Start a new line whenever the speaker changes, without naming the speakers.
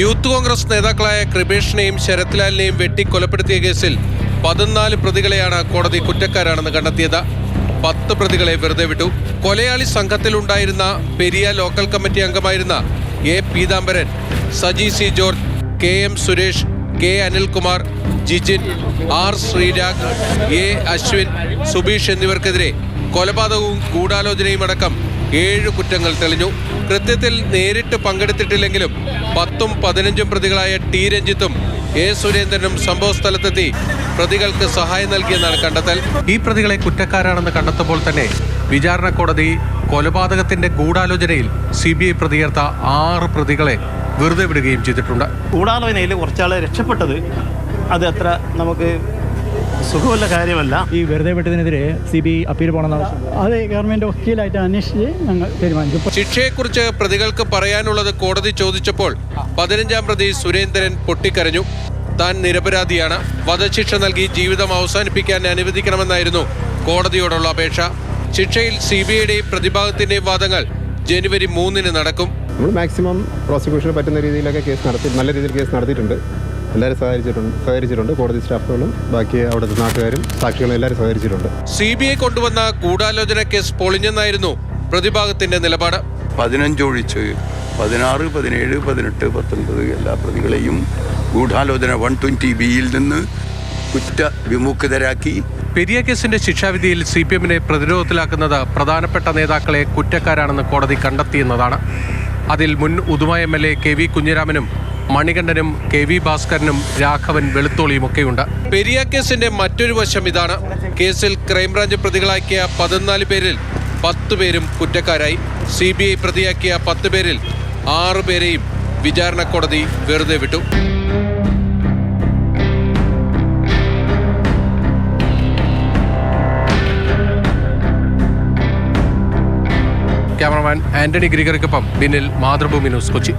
Youth Congress നേതാക്കളായ കൃപേഷിനെയും ശരത്ലാലിനെയും വെട്ടിക്കൊലപ്പെടുത്തിയ കേസിൽ 14 പ്രതികളെയാണ് കോടതി കുറ്റക്കാരാണെന്ന് കണ്ടെത്തിയത്. 10 പ്രതികളെ വെറുതെ വിട്ടു. കൊലയാളി സംഘത്തിലുണ്ടായിരുന്ന പെരിയ ലോക്കൽ കമ്മിറ്റി അംഗമായിരുന്ന A Peethambaran, Saji C George, K M Suresh, K Anilkumar, Jijin, R Sreerag, A Ashwin, Subeesh എന്നിവർക്കെതിരെ കൊലപാതകവും ഗൂഢാലോചനയും അടക്കം 7 കുറ്റങ്ങൾ തെളിഞ്ഞു. കൃത്യത്തിൽ നേരിട്ട് പങ്കെടുത്തിട്ടില്ലെങ്കിലും 10ഉം 15ഉം പ്രതികളായ ടി രഞ്ജിത്തും എ സുരേന്ദ്രനും സംഭവസ്ഥലത്തെത്തി പ്രതികൾക്ക് സഹായം നൽകിയെന്നാണ് കണ്ടെത്തൽ. ഈ പ്രതികളെ കുറ്റക്കാരാണെന്ന് കണ്ടെത്തുമ്പോൾ തന്നെ വിചാരണ കോടതി കൊലപാതകത്തിന്റെ ഗൂഢാലോചനയിൽ CBI പ്രതിയേർത്ത 6 പ്രതികളെ വെറുതെ വിടുകയും ചെയ്തിട്ടുണ്ട്.
ഗൂഢാലോചനയിൽ കുറച്ചാളെ രക്ഷപ്പെട്ടത് അത് അത്ര നമുക്ക് സുഖമുള്ള കാര്യമല്ല.
ഈ വെറുതെ വിട്ടതിനെതിരെ CBI അപ്പീൽ പോകണമെന്ന്
അത് ഗവൺമെന്റ് വക്കീലായിട്ട് അന്വേഷിച്ച് ഞങ്ങൾ തീരുമാനിച്ചു.
ശിക്ഷയെക്കുറിച്ച് പ്രതികൾക്ക് പറയാനുള്ളത് കോടതി ചോദിച്ചപ്പോൾ 15ാം പ്രതി സുരേന്ദ്രൻ പൊട്ടിക്കരഞ്ഞു. താൻ നിരപരാധിയാണ്, വധശിക്ഷ നൽകി ജീവിതം അവസാനിപ്പിക്കാൻ അനുവദിക്കണമെന്നായിരുന്നു കോടതിയോടുള്ള അപേക്ഷ. ശിക്ഷയിൽ CBIയുടെയും പ്രതിഭാഗത്തിന്റെയും വാദങ്ങൾ ജനുവരി 3-ന് നടക്കും.
നമ്മൾ മാക്സിമം പ്രോസിക്യൂഷന് പറ്റുന്ന രീതിയിലൊക്കെ നല്ല രീതിയിൽ കേസ് നടത്തിയിട്ടുണ്ട്. എല്ലാവരും സഹകരിച്ചിട്ടുണ്ട്. കോടതി സ്റ്റാഫുകളും ബാക്കി അവിടുത്തെ നാട്ടുകാരും സാക്ഷികളും എല്ലാവരും സഹകരിച്ചിട്ടുണ്ട്.
CBI കൊണ്ടുവന്ന ഗൂഢാലോചന കേസ് പൊളിഞ്ഞെന്നായിരുന്നു പ്രതിഭാഗത്തിന്റെ നിലപാട്.
15 ഒഴിച്ച് 16, 17, 18, 19 എല്ലാ പ്രതികളെയും ഗൂഢാലോചന 120B-യിൽ നിന്ന് കുറ്റവിമുക്തരാക്കി.
പെരിയ കേസിന്റെ ശിക്ഷാവിധിയിൽ CPM-നെ പ്രതിരോധത്തിലാക്കുന്നത് പ്രധാനപ്പെട്ട നേതാക്കളെ കുറ്റക്കാരാണെന്ന് കോടതി കണ്ടെത്തിയെന്നതാണ്. അതിൽ മുൻ Uduma MLA KV കുഞ്ഞിരാമനും മണികണ്ഠനും KV ഭാസ്കരനും Raghavan വെളുത്തോളിയുമൊക്കെയുണ്ട്. Periya കേസിന്റെ മറ്റൊരു വശം ഇതാണ്. കേസിൽ ക്രൈംബ്രാഞ്ച് പ്രതികളാക്കിയ 14 പേരിൽ 10 പേരും കുറ്റക്കാരായി. CBI പ്രതിയാക്കിയ 10 പേരിൽ 6 പേരെയും വിചാരണ കോടതി വെറുതെ വിട്ടു. ക്യാമറമാൻ ആന്റണി ഗ്രിഗറിക്കൊപ്പം ബിന്നിൽ, മാതൃഭൂമി ന്യൂസ്, കൊച്ചി.